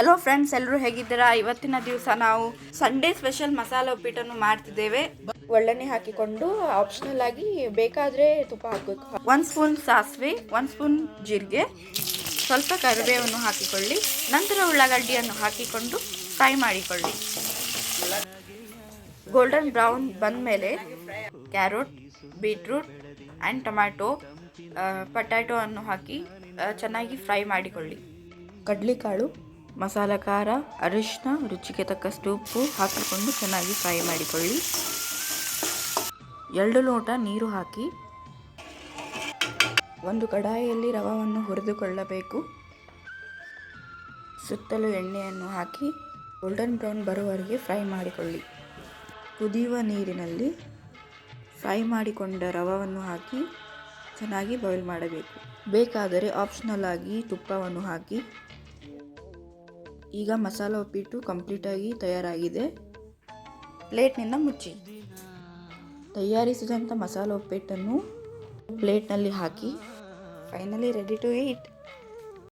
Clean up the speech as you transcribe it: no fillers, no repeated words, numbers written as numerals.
Hello friends, ಎಲ್ಲರೂ ಹೇಗಿದ್ದೀರಾ? ಇವತ್ತಿನ ದಿವಸ ನಾವು ಸಂಡೇ ಸ್ಪೆಷಲ್ ಮಸಾಲೆ ಉಪ್ಪಿಟ್ಟನ್ನು ಮಾಡ್ತಿದ್ದೇವೆ. ಒಳ್ಳೆಣ್ಣೆ ಹಾಕಿಕೊಂಡು ಆಪ್ಷನಲ್ ಆಗಿ ಬೇಕಾದರೆ ತುಪ್ಪ ಹಾಕಬೇಕು. 1 ಸ್ಪೂನ್ ಸಾಸಿವೆ, 1 ಸ್ಪೂನ್ ಜೀರಿಗೆ, ಸ್ವಲ್ಪ ಕರಿಬೇವನ್ನು ಹಾಕಿಕೊಳ್ಳಿ. ನಂತರ ಉಳ್ಳಾಗಡ್ಡಿಯನ್ನು ಹಾಕಿಕೊಂಡು ಫ್ರೈ ಮಾಡಿಕೊಳ್ಳಿ. ಗೋಲ್ಡನ್ ಬ್ರೌನ್ ಬಂದ ಮೇಲೆ ಕ್ಯಾರೆಟ್, ಬೀಟ್ರೂಟ್ ಆ್ಯಂಡ್ ಪೊಟ್ಯಾಟೊ ಅನ್ನು ಹಾಕಿ ಚೆನ್ನಾಗಿ ಫ್ರೈ ಮಾಡಿಕೊಳ್ಳಿ. ಕಡಲೆಕಾಳು, ಮಸಾಲೆ ಖಾರ, ಅರಿಶಿನ, ರುಚಿಗೆ ತಕ್ಕಷ್ಟು ಉಪ್ಪು ಹಾಕಿಕೊಂಡು ಚೆನ್ನಾಗಿ ಫ್ರೈ ಮಾಡಿಕೊಳ್ಳಿ. 2 ಲೋಟ ನೀರು ಹಾಕಿ ಒಂದು ಕಡಾಯಿಯಲ್ಲಿ ರವೆಯನ್ನು ಹುರಿದುಕೊಳ್ಳಬೇಕು. ಸುತ್ತಲೂ ಎಣ್ಣೆಯನ್ನು ಹಾಕಿ ಗೋಲ್ಡನ್ ಬ್ರೌನ್ ಬರುವವರೆಗೆ ಫ್ರೈ ಮಾಡಿಕೊಳ್ಳಿ. ಕುದಿಯುವ ನೀರಿನಲ್ಲಿ ಫ್ರೈ ಮಾಡಿಕೊಂಡ ರವೆಯನ್ನು ಹಾಕಿ ಚೆನ್ನಾಗಿ ಬಾಯ್ಲ್ ಮಾಡಬೇಕು. ಬೇಕಾದರೆ ಆಪ್ಷನಲ್ ಆಗಿ ತುಪ್ಪವನ್ನು ಹಾಕಿ. ಈಗ ಮಸಾಲೆ ಉಪ್ಪಿಟ್ಟು ಕಂಪ್ಲೀಟಾಗಿ ತಯಾರಾಗಿದೆ. ಪ್ಲೇಟ್ನಿಂದ ಮುಚ್ಚಿ. ತಯಾರಿಸಿದಂಥ ಮಸಾಲೆ ಉಪ್ಪಿಟ್ಟನ್ನು ಪ್ಲೇಟ್ನಲ್ಲಿ ಹಾಕಿ ಫೈನಲಿ ರೆಡಿ ಟು ಈಟ್.